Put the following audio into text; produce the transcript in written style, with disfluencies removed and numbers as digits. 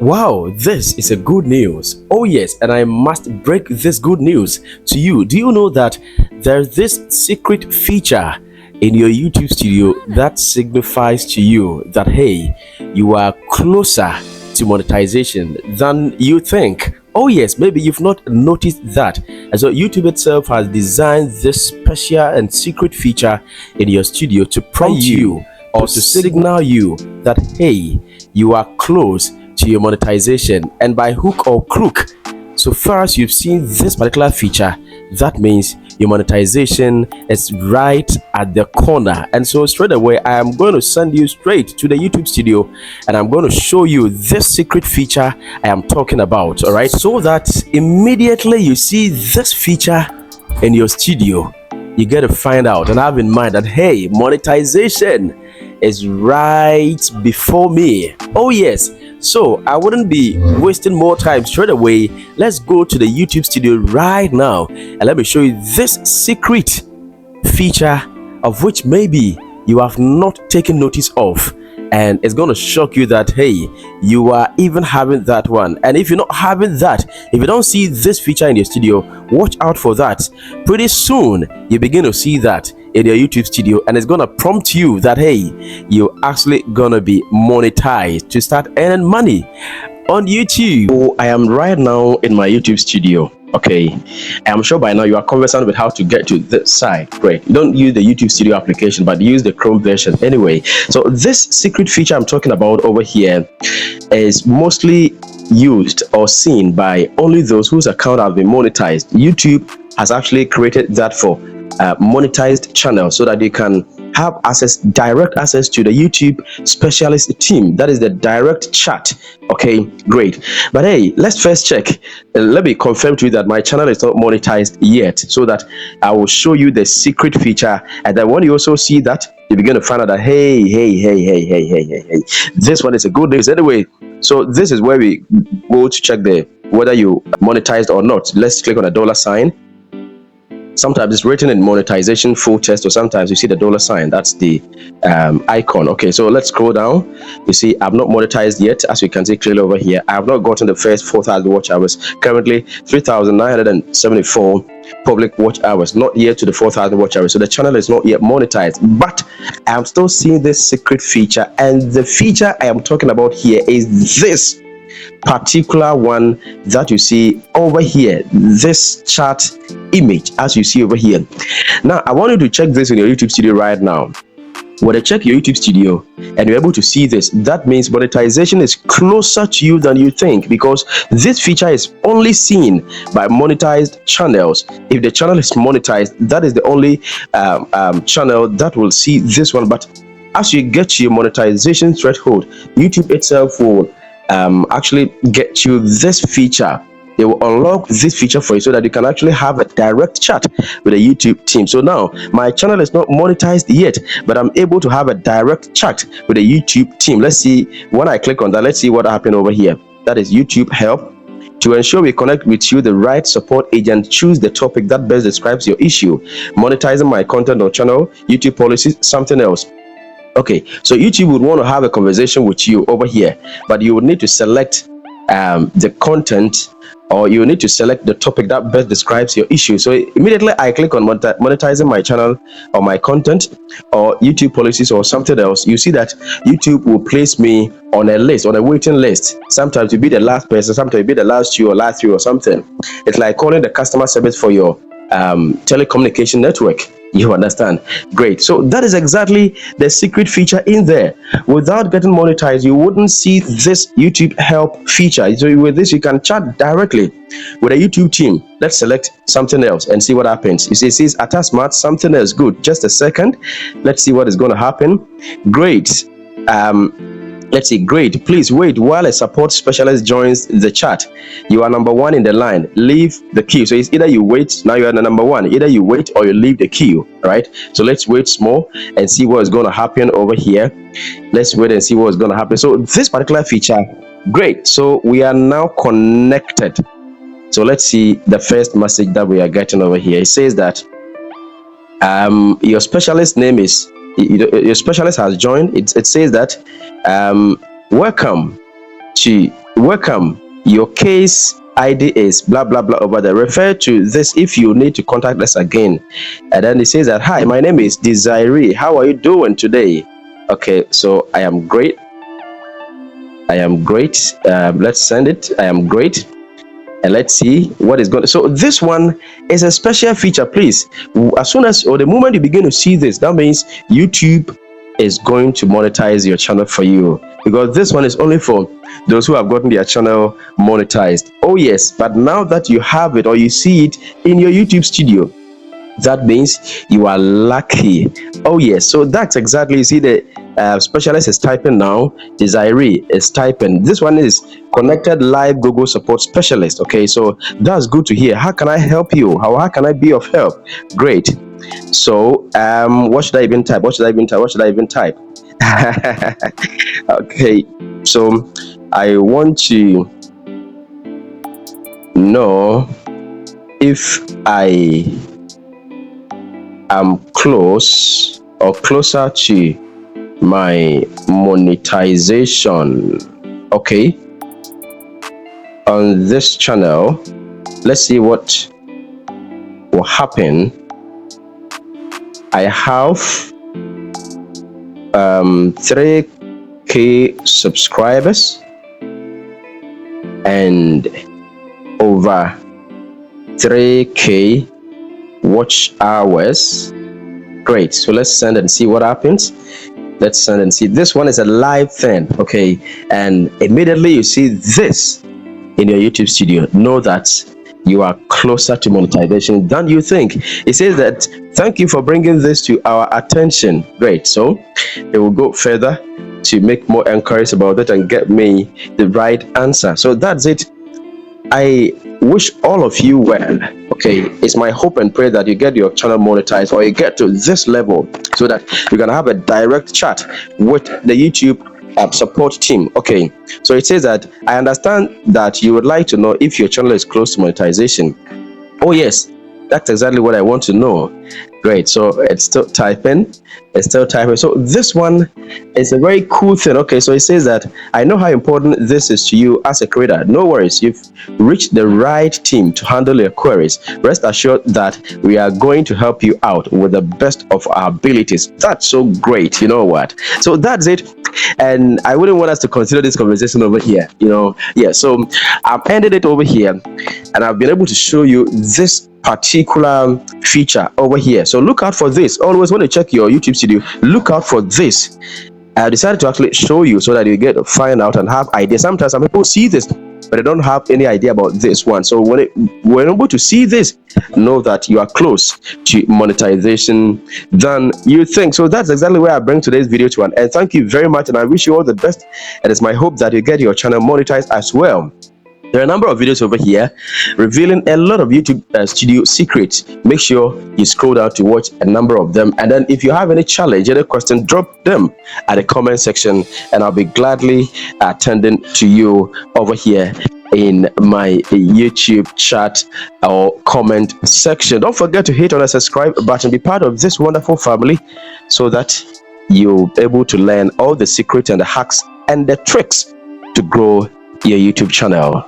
Wow, this is a good news. Oh yes, and I must break this good news to you. Do you know that there's this secret feature in your YouTube studio that signifies to you that hey, you are closer to monetization than you think? Oh yes, maybe you've not noticed that. And so YouTube itself has designed this special and secret feature in your studio to prompt you or to signal you that hey, you are close to your monetization, and by hook or crook, so far as you've seen this particular feature, that means your monetization is right at the corner. And so straight away I am going to send you straight to the YouTube studio and I'm going to show you this secret feature I am talking about. All right, so that immediately you see this feature in your studio, you get to find out and have in mind that hey, monetization is right before me. Oh yes, so I wouldn't be wasting more time. Straight away, let's go to the YouTube studio right now and let me show you this secret feature of which maybe you have not taken notice of, and it's going to shock you that hey, you are even having that one. And if you're not having that, if you don't see this feature in your studio, watch out for that. Pretty soon you begin to see that in your YouTube studio, and it's gonna prompt you that hey, you're actually gonna be monetized to start earning money on YouTube. So I am right now in my YouTube studio. Okay, I'm sure by now you are conversant with how to get to this site. Great. You don't use the YouTube studio application, but use the Chrome version anyway. So this secret feature I'm talking about over here is mostly used or seen by only those whose account have been monetized. YouTube has actually created that for monetized channel so that you can have direct access to the YouTube specialist team. That is the direct chat. Okay, great. But hey, let's first check. Let me confirm to you that my channel is not monetized yet, so that I will show you the secret feature. And then when you also see that, you begin to find out that hey, this one is a good news anyway. So this is where we go to check whether you monetized or not. Let's click on a dollar sign. Sometimes it's written in monetization full test, or sometimes you see the dollar sign. That's the icon. Okay, so let's scroll down. You see I've not monetized yet, as you can see clearly over here. I have not gotten the first 4,000 watch hours. Currently 3,974 public watch hours, not yet to the 4,000 watch hours. So the channel is not yet monetized, but I am still seeing this secret feature, and the feature I am talking about here is this particular one that you see over here, this chart image as you see over here. Now I want you to check this in your YouTube studio right now. When you check your YouTube studio and you're able to see this, that means monetization is closer to you than you think, because this feature is only seen by monetized channels. If the channel is monetized, that is the only channel that will see this one. But as you get to your monetization threshold, YouTube itself will actually get you this feature. They will unlock this feature for you so that you can actually have a direct chat with the YouTube team. So now my channel is not monetized yet, but I'm able to have a direct chat with the YouTube team. Let's see, when I click on that, let's see what happened over here. That is YouTube help. To ensure we connect with you, the right support agent, choose the topic that best describes your issue. Monetizing my content or channel, YouTube policies, something else. Okay, so YouTube would want to have a conversation with you over here, but you would need to select the content, or you need to select the topic that best describes your issue. So immediately I click on monetizing my channel or my content or YouTube policies or something else. You see that YouTube will place me on a list, on a waiting list. Sometimes you'll be the last person, sometimes you'll be the last two or last three or something. It's like calling the customer service for your telecommunication network. You understand? Great. So that is exactly the secret feature in there. Without getting monetized, you wouldn't see this YouTube help feature. So with this, you can chat directly with a YouTube team. Let's select something else and see what happens. You see, it says Atta Smart, something else. Good. Just a second. Let's see what is going to happen. Great. Let's see. Great. Please wait while a support specialist joins the chat. You are number one in the line. Leave the queue. So it's either you wait, now you are the number one. Either you wait or you leave the queue. Right? So let's wait small and see what is going to happen over here. Let's wait and see what is going to happen. So this particular feature, great. So we are now connected. So let's see the first message that we are getting over here. It says that your specialist name is, your specialist has joined. It says that welcome welcome. Your case ID is blah blah blah over there. Refer to this if you need to contact us again. And then it says that, hi, my name is Desiree. How are you doing today? Okay, so I am great. I am great. Let's send it. I am great. And let's see what is going. So this one is a special feature. Please, as soon as or the moment you begin to see this, that means YouTube is going to monetize your channel for you, because this one is only for those who have gotten their channel monetized. Oh yes, but now that you have it or you see it in your YouTube studio, that means you are lucky. Oh yes, so that's exactly, you see the specialist is typing now. Desiree is typing. This one is connected live Google support specialist. Okay, so that's good to hear. How can I help you? How can I be of help? Great. So what should I even type? What should I even type? What should I even type? Okay, so I want to know if I am close or closer to my monetization. Okay, on this channel, let's see what will happen. I have 3K subscribers and over 3K watch hours. Great. So let's send and see what happens. Let's send and see. This one is a live thing. Okay, and immediately you see this in your YouTube studio, know that you are closer to monetization than you think. It says that, thank you for bringing this to our attention. Great. So it will go further to make more inquiries about it and get me the right answer. So that's it. I wish all of you well. Okay, it's my hope and prayer that you get your channel monetized, or you get to this level so that you can have a direct chat with the YouTube support team. Okay, so it says that, I understand that you would like to know if your channel is close to monetization. Oh yes, that's exactly what I want to know. Great. So it's still typing. So this one is a very cool thing. Okay, so it says that, I know how important this is to you as a creator. No worries, you've reached the right team to handle your queries. Rest assured that we are going to help you out with the best of our abilities. That's so great. You know what? So that's it. And I wouldn't want us to consider this conversation over here. Yeah. So I've ended it over here, and I've been able to show you this particular feature over here. So look out for this. Always when you check your YouTube studio, look out for this. I decided to actually show you so that you get to find out and have ideas. Sometimes some people see this, but they don't have any idea about this one. So when we're able to see this, know that you are close to monetization than you think. So that's exactly where I bring today's video to an end. Thank you very much, and I wish you all the best. And it's my hope that you get your channel monetized as well. There are a number of videos over here revealing a lot of YouTube studio secrets. Make sure you scroll down to watch a number of them. And then if you have any challenge, any question, drop them at the comment section, and I'll be gladly attending to you over here in my YouTube chat or comment section. Don't forget to hit on the subscribe button. Be part of this wonderful family so that you'll be able to learn all the secrets and the hacks and the tricks to grow your YouTube channel.